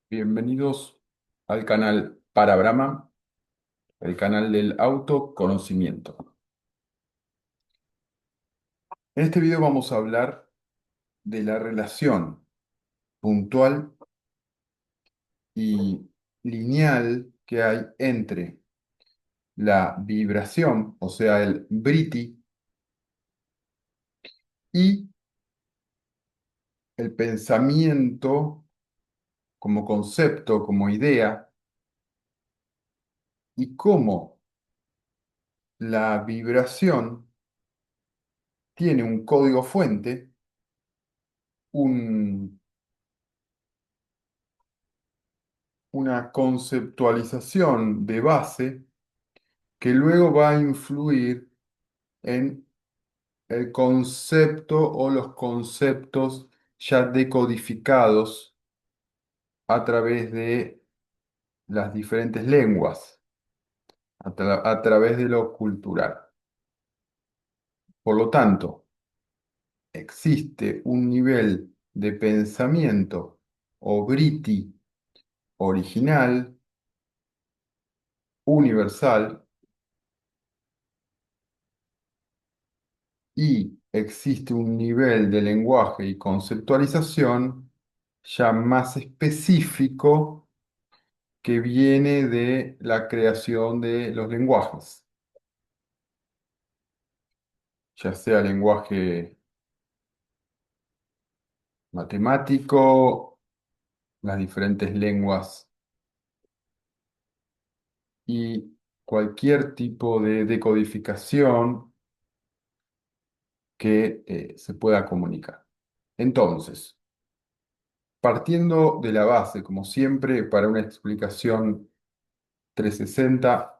Bienvenidos al canal Para Brahma, el canal del autoconocimiento. En este video vamos a hablar de la relación puntual y lineal que hay entre la vibración, o sea, el Vritti, y el pensamiento como concepto, como idea, y cómo la vibración tiene un código fuente, un una conceptualización de base que luego va a influir en el concepto o los conceptos ya decodificados a través de las diferentes lenguas, a través de lo cultural. Por lo tanto, existe un nivel de pensamiento o briti original, universal, y existe un nivel de lenguaje y conceptualización ya más específico que viene de la creación de los lenguajes, ya sea lenguaje matemático, las diferentes lenguas y cualquier tipo de decodificación que se pueda comunicar. Entonces, partiendo de la base, como siempre, para una explicación 360,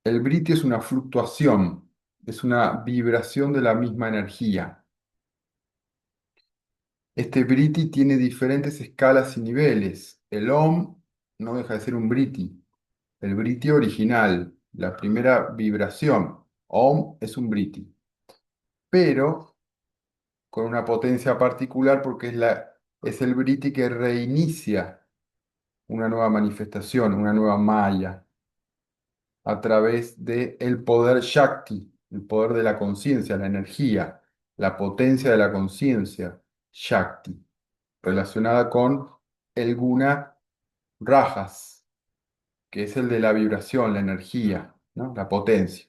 el Briti es una fluctuación, es una vibración de la misma energía. Este Briti tiene diferentes escalas y niveles. El Om no deja de ser un Briti. El Briti original, la primera vibración. Om es un Briti, pero con una potencia particular porque es el Briti que reinicia una nueva manifestación, una nueva Maya, a través del poder Shakti, el poder de la conciencia, la energía, la potencia de la conciencia, Shakti, relacionada con el Guna Rajas, que es el de la vibración, la energía, ¿no? La potencia,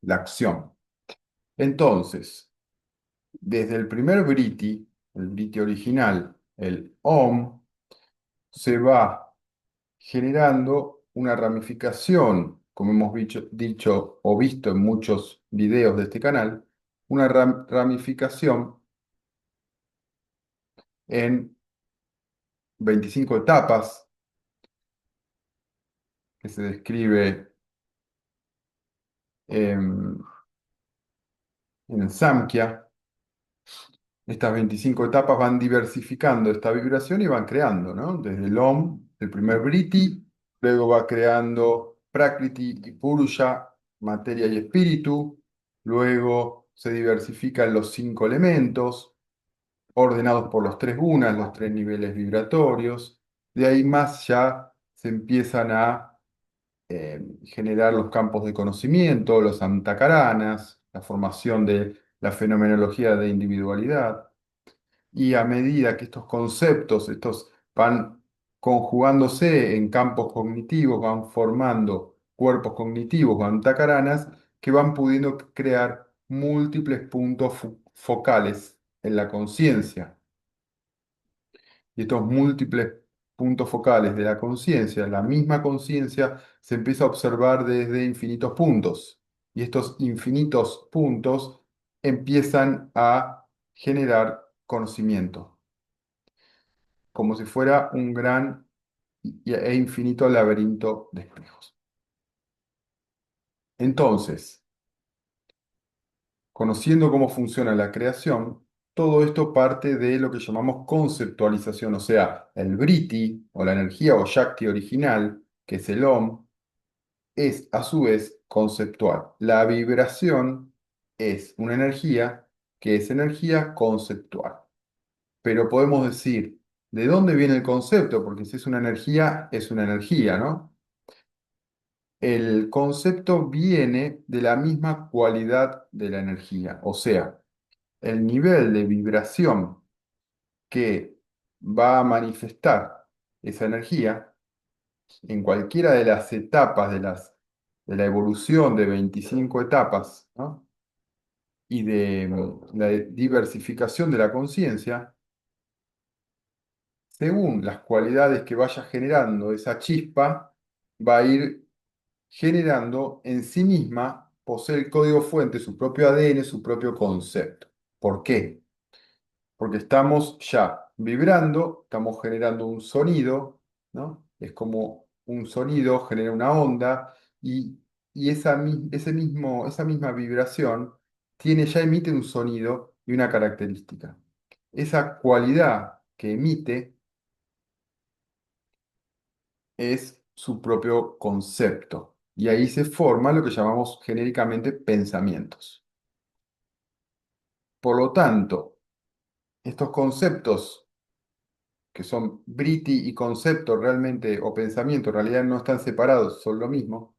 la acción. Entonces, desde el primer Briti, el Briti original, el Om, se va generando una ramificación, como hemos dicho o visto en muchos videos de este canal, una ramificación en 25 etapas que se describe en el Samkhya. Estas 25 etapas van diversificando esta vibración y van creando, ¿no? Desde el Om, el primer Briti, luego va creando Prakriti y Purusha, materia y espíritu, luego se diversifican los 5 elementos, ordenados por los 3 gunas, los 3 niveles vibratorios. De ahí más ya se empiezan a generar los campos de conocimiento, los antakaranas, la formación de la fenomenología de individualidad. Y a medida que estos conceptos, estos van conjugándose en campos cognitivos, van formando cuerpos cognitivos, van takaranas, que van pudiendo crear múltiples puntos focales en la conciencia. Y estos múltiples puntos focales de la conciencia, la misma conciencia se empieza a observar desde infinitos puntos. Y estos infinitos puntos empiezan a generar conocimiento, como si fuera un gran e infinito laberinto de espejos. Entonces, conociendo cómo funciona la creación, todo esto parte de lo que llamamos conceptualización, o sea, el Briti o la energía o Shakti original, que es el Om, es a su vez conceptual. La vibración es una energía que es energía conceptual. Pero podemos decir ¿De dónde viene el concepto? Porque si es una energía, ¿no? El concepto viene de la misma cualidad de la energía, o sea, el nivel de vibración que va a manifestar esa energía en cualquiera de las etapas de la evolución de 25 etapas, ¿no? Y de la diversificación de la conciencia, según las cualidades que vaya generando esa chispa, va a ir generando en sí misma, posee el código fuente, su propio ADN, su propio concepto. ¿Por qué? Porque estamos ya vibrando, estamos generando un sonido, ¿no? Es como un sonido genera una onda y, esa misma vibración ya emite un sonido y una característica. Esa cualidad que emite es su propio concepto. Y ahí se forma lo que llamamos genéricamente pensamientos. Por lo tanto, estos conceptos, que son briti y concepto realmente, o pensamiento, en realidad no están separados, son lo mismo,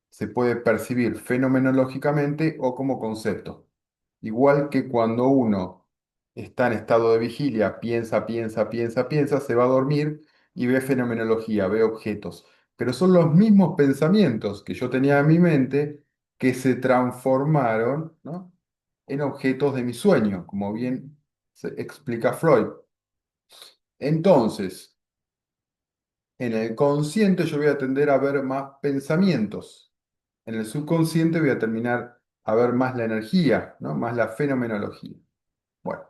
se puede percibir fenomenológicamente o como concepto. Igual que cuando uno está en estado de vigilia, piensa, se va a dormir y ve fenomenología, ve objetos. Pero son los mismos pensamientos que yo tenía en mi mente que se transformaron, ¿no?, en objetos de mi sueño, como bien se explica Freud. Entonces, en el consciente yo voy a tender a ver más pensamientos. En el subconsciente voy a terminar a ver más la energía, ¿no? Más la fenomenología. Bueno,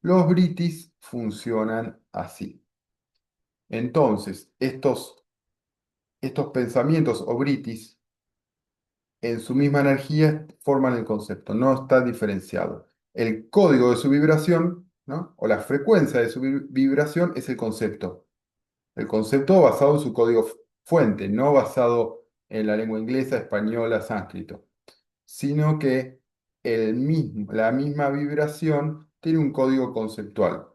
los britis funcionan así. Entonces, estos pensamientos o britis en su misma energía forman el concepto, no está diferenciado. El código de su vibración, ¿no?, o la frecuencia de su vibración es el concepto. El concepto basado en su código fuente, no basado en la lengua inglesa, española, sánscrito, sino que la misma vibración tiene un código conceptual,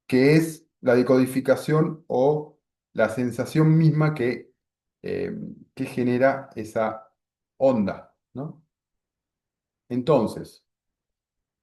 que es la decodificación o la sensación misma eh, que genera esa onda, ¿no? Entonces,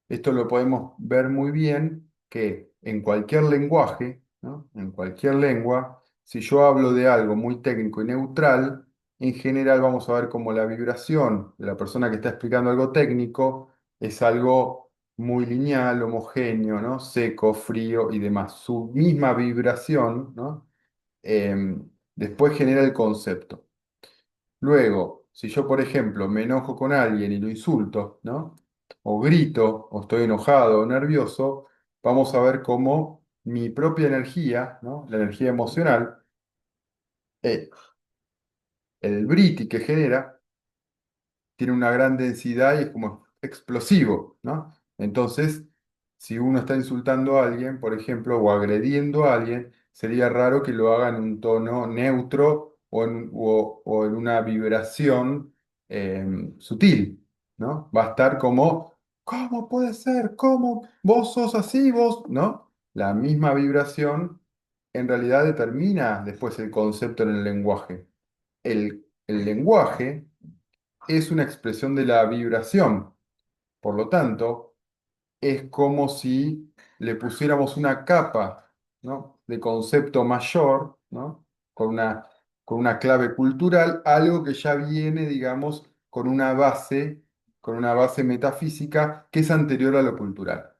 esto lo podemos ver muy bien que en cualquier lenguaje, ¿no?, en cualquier lengua, si yo hablo de algo muy técnico y neutral, en general vamos a ver cómo la vibración de la persona que está explicando algo técnico es algo muy lineal, homogéneo, ¿no?, seco, frío y demás. Su misma vibración, ¿no?, después genera el concepto. Luego, si yo, por ejemplo, me enojo con alguien y lo insulto, ¿no?, o grito, o estoy enojado o nervioso, vamos a ver cómo mi propia energía, ¿no?, la energía emocional, eh, el briti que genera, tiene una gran densidad y es como explosivo, ¿no? Entonces, si uno está insultando a alguien, por ejemplo, o agrediendo a alguien, sería raro que lo haga en un tono neutro o en una vibración sutil, ¿no? Va a estar como, ¿cómo puede ser? ¿Cómo? ¿Vos sos así? ¿Vos? ¿No? La misma vibración en realidad determina después el concepto en el lenguaje. El lenguaje es una expresión de la vibración. Por lo tanto, es como si le pusiéramos una capa, ¿no?, de concepto mayor, ¿no?, con una clave cultural, algo que ya viene, digamos, con una base metafísica que es anterior a lo cultural.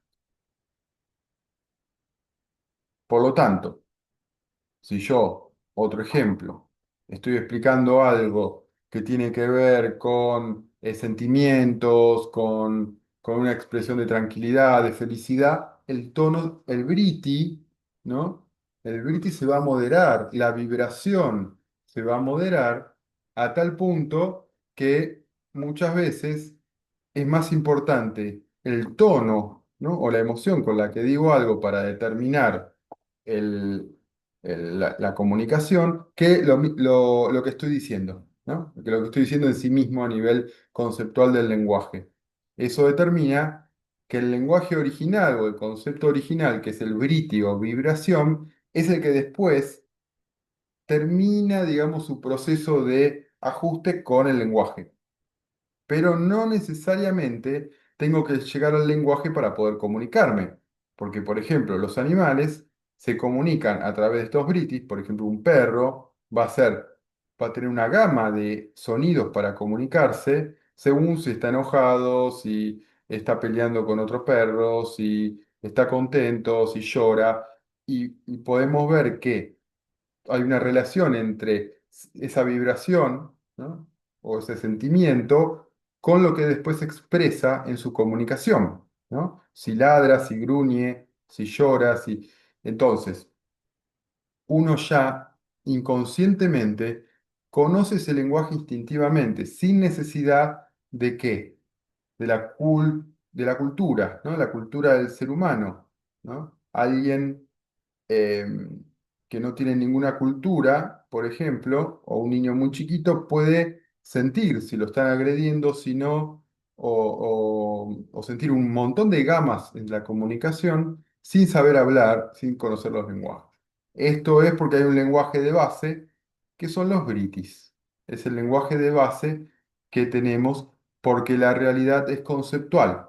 Por lo tanto, si yo, otro ejemplo, estoy explicando algo que tiene que ver con sentimientos, con una expresión de tranquilidad, de felicidad, el tono, el briti, ¿no? El briti se va a moderar, la vibración se va a moderar a tal punto que muchas veces es más importante el tono, ¿no?, o la emoción con la que digo algo para determinar el, la comunicación que lo que estoy diciendo, ¿no? Que lo que estoy diciendo en sí mismo a nivel conceptual del lenguaje. Eso determina que el lenguaje original o el concepto original, que es el briti o vibración, es el que después termina, digamos, su proceso de ajuste con el lenguaje, pero no necesariamente tengo que llegar al lenguaje para poder comunicarme, porque por ejemplo los animales se comunican a través de estos britis. Por ejemplo, un perro va a tener una gama de sonidos para comunicarse según si está enojado, si está peleando con otro perro, si está contento, si llora, y podemos ver que hay una relación entre esa vibración, ¿no? O ese sentimiento con lo que después se expresa en su comunicación, ¿no? Si ladra, si gruñe, si llora, si... Entonces, uno ya inconscientemente conoce ese lenguaje instintivamente, sin necesidad de qué, de la cultura, ¿no? La cultura del ser humano, ¿no? Alguien eh, que no tiene ninguna cultura, por ejemplo, o un niño muy chiquito puede sentir si lo están agrediendo, si no, o sentir un montón de gamas en la comunicación sin saber hablar, sin conocer los lenguajes. Esto es porque hay un lenguaje de base que son los britis. Es el lenguaje de base que tenemos porque la realidad es conceptual.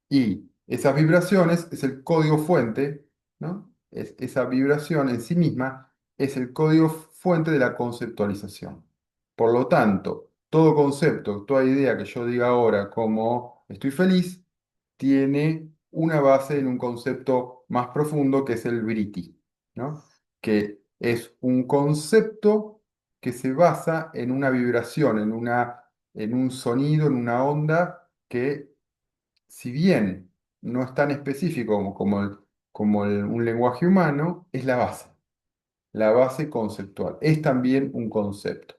Y esas vibraciones es el código fuente, ¿no? Esa vibración en sí misma es el código fuente de la conceptualización. Por lo tanto, todo concepto, toda idea que yo diga ahora como estoy feliz, tiene una base en un concepto más profundo que es el Briti, ¿no? Que es un concepto que se basa en una vibración, en un sonido, en una onda que, si bien no es tan específico un lenguaje humano, es la base conceptual. Es también un concepto.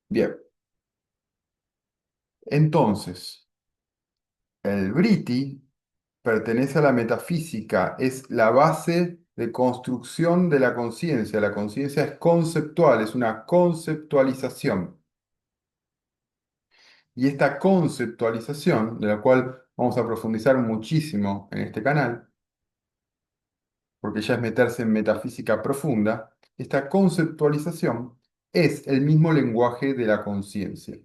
Bien, entonces, el Briti pertenece a la metafísica, es la base de construcción de la conciencia. La conciencia es conceptual, es una conceptualización. Y esta conceptualización, de la cual vamos a profundizar muchísimo en este canal, porque ya es meterse en metafísica profunda, esta conceptualización es el mismo lenguaje de la conciencia.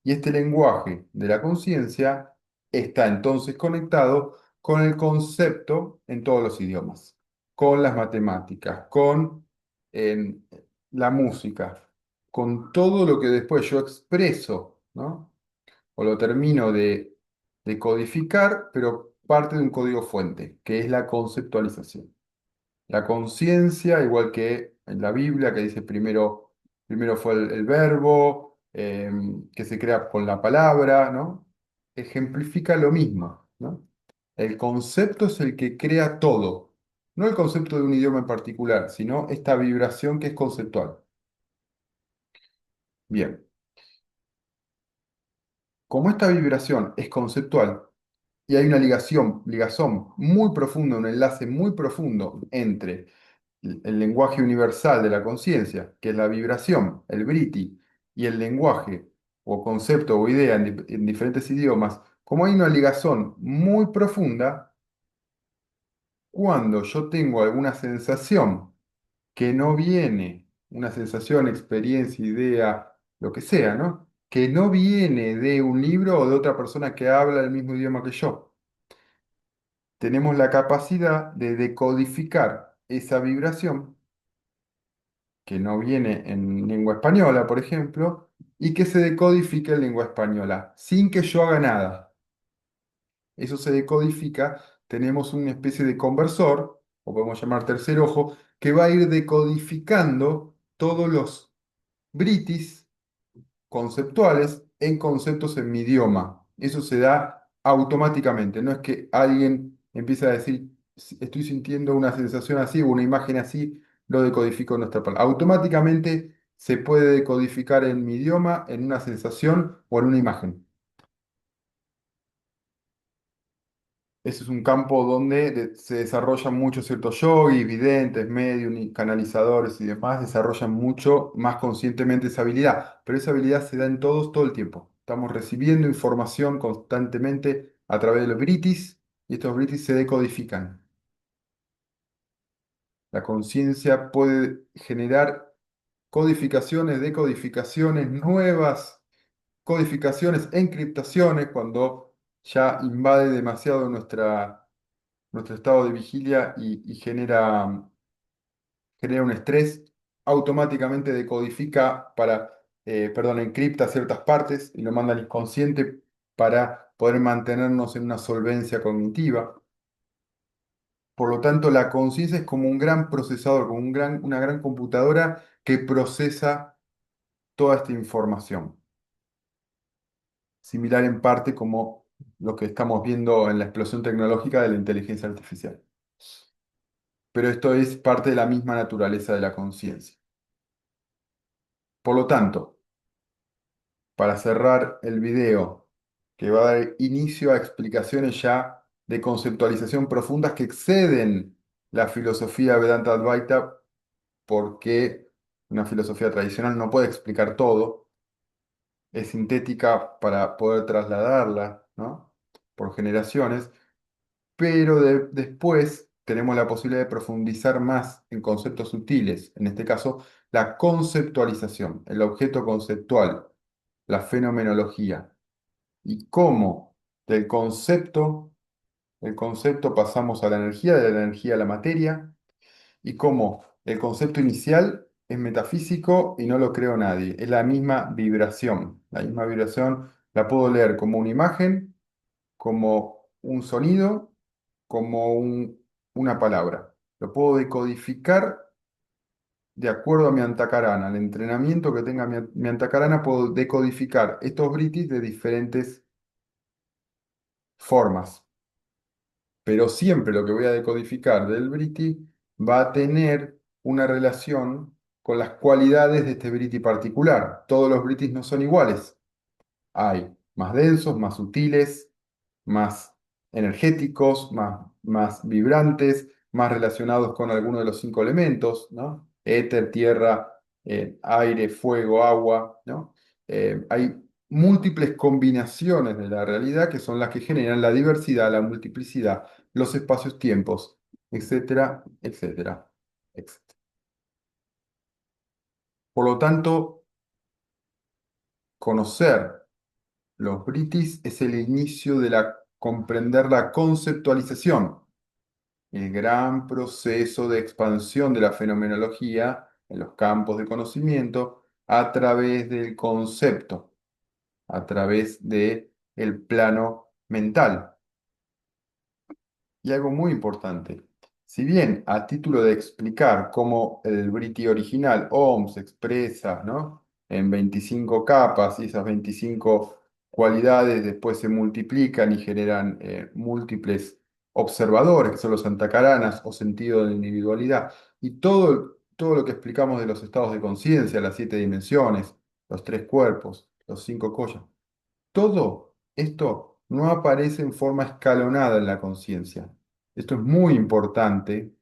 Y este lenguaje de la conciencia está entonces conectado con el concepto en todos los idiomas, con las matemáticas, con en, la música, con todo lo que después yo expreso, ¿no? O lo termino de codificar, pero parte de un código fuente, que es la conceptualización. La conciencia, igual que en la Biblia, que dice primero fue el verbo, que se crea con la palabra, ¿no? Ejemplifica lo mismo, ¿no? El concepto es el que crea todo, no el concepto de un idioma en particular, sino esta vibración que es conceptual. Bien, como esta vibración es conceptual y hay una ligazón muy profunda, un enlace muy profundo entre el lenguaje universal de la conciencia, que es la vibración, el briti, y el lenguaje o concepto o idea en diferentes idiomas, como hay una ligazón muy profunda, cuando yo tengo alguna sensación que no viene, una sensación, experiencia, idea, lo que sea, ¿no? Que no viene de un libro o de otra persona que habla el mismo idioma que yo, tenemos la capacidad de decodificar esa vibración que no viene en lengua española, por ejemplo, y que se decodifique en lengua española, sin que yo haga nada. Eso se decodifica, tenemos una especie de conversor, o podemos llamar tercer ojo, que va a ir decodificando todos los britis conceptuales en conceptos en mi idioma. Eso se da automáticamente, no es que alguien empiece a decir, Estoy sintiendo una sensación así o una imagen así, lo decodifico en nuestra palabra". Automáticamente se puede decodificar en mi idioma, en una sensación o en una imagen. Ese es un campo donde se desarrollan mucho ciertos yogis, videntes, medium y canalizadores y demás, desarrollan mucho más conscientemente esa habilidad, pero esa habilidad se da en todos todo el tiempo. Estamos recibiendo información constantemente a través de los britis y estos britis se decodifican. La conciencia puede generar codificaciones, decodificaciones, nuevas codificaciones, encriptaciones, cuando ya invade demasiado nuestro estado de vigilia y genera un estrés, automáticamente decodifica perdón, encripta ciertas partes y lo manda al inconsciente para poder mantenernos en una solvencia cognitiva. Por lo tanto, la conciencia es como un gran procesador, como una gran computadora que procesa toda esta información. Similar en parte como lo que estamos viendo en la explosión tecnológica de la inteligencia artificial. Pero esto es parte de la misma naturaleza de la conciencia. Por lo tanto, para cerrar el video, que va a dar inicio a explicaciones ya de conceptualización profundas que exceden la filosofía Vedanta Advaita, porque una filosofía tradicional no puede explicar todo, es sintética para poder trasladarla, ¿no? Por generaciones, pero después tenemos la posibilidad de profundizar más en conceptos sutiles, en este caso, la conceptualización, el objeto conceptual, la fenomenología, y cómo del el concepto pasamos a la energía, de la energía a la materia, y cómo el concepto inicial es metafísico y no lo creó nadie, es la misma vibración la puedo leer como una imagen, como un sonido, como una palabra. Lo puedo decodificar de acuerdo a mi antacarana. El entrenamiento que tenga mi antacarana, puedo decodificar estos britis de diferentes formas. Pero siempre lo que voy a decodificar del briti va a tener una relación con las cualidades de este briti particular. Todos los britis no son iguales. Hay más densos, más sutiles, más energéticos, más vibrantes, más relacionados con alguno de los cinco elementos, ¿no? Éter, tierra, aire, fuego, agua, ¿no? Hay múltiples combinaciones de la realidad que son las que generan la diversidad, la multiplicidad, los espacios-tiempos, etcétera, etcétera, etcétera. Por lo tanto, conocer los britis es el inicio de comprender la conceptualización, el gran proceso de expansión de la fenomenología en los campos de conocimiento a través del concepto, a través de el plano mental. Y algo muy importante, si bien a título de explicar cómo el Briti original OM se expresa, ¿no? En 25 capas y esas 25 cualidades después se multiplican y generan múltiples observadores, que son los antacaranas o sentido de individualidad, y todo lo que explicamos de los estados de conciencia, las 7 dimensiones, los 3 cuerpos, los 5 collas, todo esto no aparece en forma escalonada en la conciencia. Esto es muy importante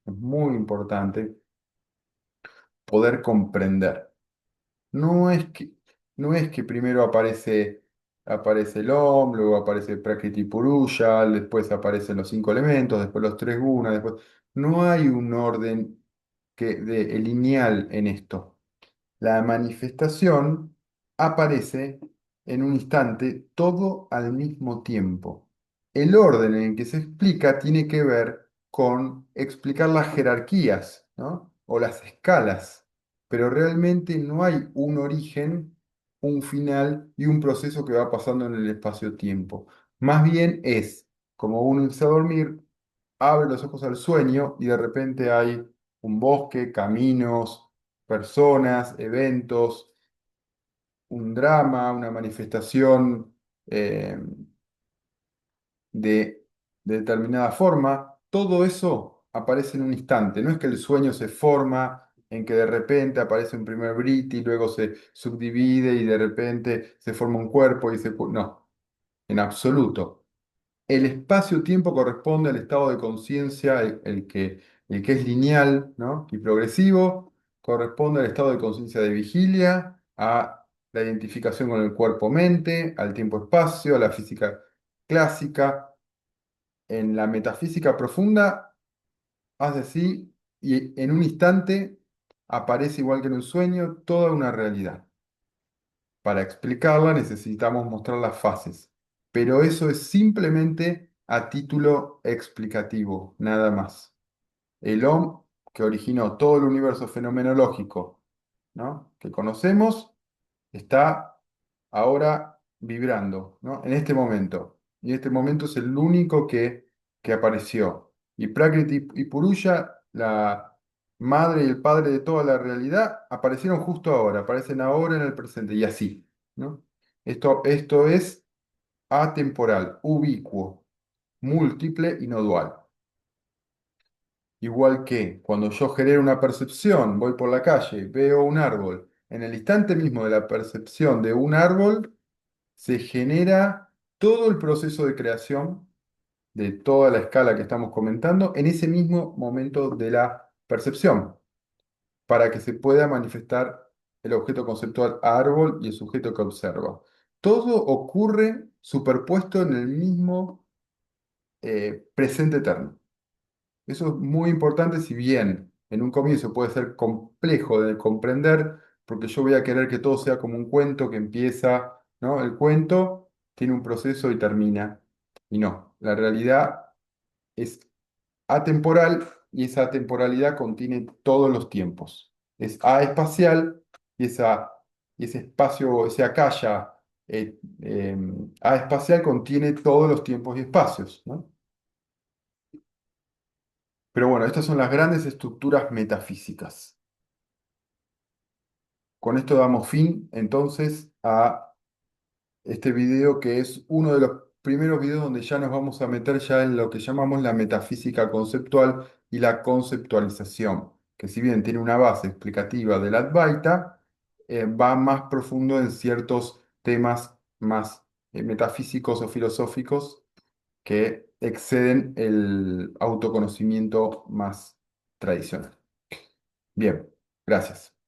poder comprender. No es que, no es que primero aparece el Om, luego aparece Prakriti Purusha, después aparecen los cinco elementos, después los tres gunas, después. No hay un orden lineal en esto. La manifestación aparece en un instante, todo al mismo tiempo. El orden en el que se explica tiene que ver con explicar las jerarquías, ¿no? O las escalas, pero realmente no hay un origen, un final y un proceso que va pasando en el espacio-tiempo. Más bien es como uno se va a dormir, abre los ojos al sueño y de repente hay un bosque, caminos, personas, eventos, un drama, una manifestación de, de determinada forma. Todo eso aparece en un instante. No es que el sueño se forma en que de repente aparece un primer briti, luego se subdivide y de repente se forma un cuerpo y se... No, en absoluto. El espacio-tiempo corresponde al estado de conciencia, el que es lineal, ¿no? Y progresivo, corresponde al estado de conciencia de vigilia, a la identificación con el cuerpo-mente, al tiempo-espacio, a la física clásica. en la metafísica profunda hace así y en un instante aparece igual que en un sueño toda una realidad. Para explicarla necesitamos mostrar las fases, pero eso es simplemente a título explicativo, nada más. El OM que originó todo el universo fenomenológico, ¿no? que conocemos está ahora vibrando, ¿no? En este momento. Y este momento es el único que apareció. Y Prakriti y Purusha, la madre y el padre de toda la realidad, aparecieron justo ahora, aparecen ahora en el presente y así, ¿no? Esto es atemporal, ubicuo, múltiple y no dual. Igual que cuando yo genero una percepción, voy por la calle, veo un árbol, en el instante mismo de la percepción de un árbol, se genera todo el proceso de creación de toda la escala que estamos comentando en ese mismo momento de la percepción, para que se pueda manifestar el objeto conceptual árbol y el sujeto que observa. Todo ocurre superpuesto en el mismo presente eterno. Eso es muy importante, si bien en un comienzo puede ser complejo de comprender, porque yo voy a querer que todo sea como un cuento que empieza, ¿no? El cuento tiene un proceso y termina. Y no, la realidad es atemporal y esa atemporalidad contiene todos los tiempos. Es aespacial y, y ese espacio, ese acaya aespacial contiene todos los tiempos y espacios, ¿no? Pero bueno, estas son las grandes estructuras metafísicas. Con esto damos fin entonces a este video que es uno de los primeros videos donde ya nos vamos a meter ya en lo que llamamos la metafísica conceptual y la conceptualización, que si bien tiene una base explicativa del Advaita, va más profundo en ciertos temas más metafísicos o filosóficos que exceden el autoconocimiento más tradicional. Bien, gracias.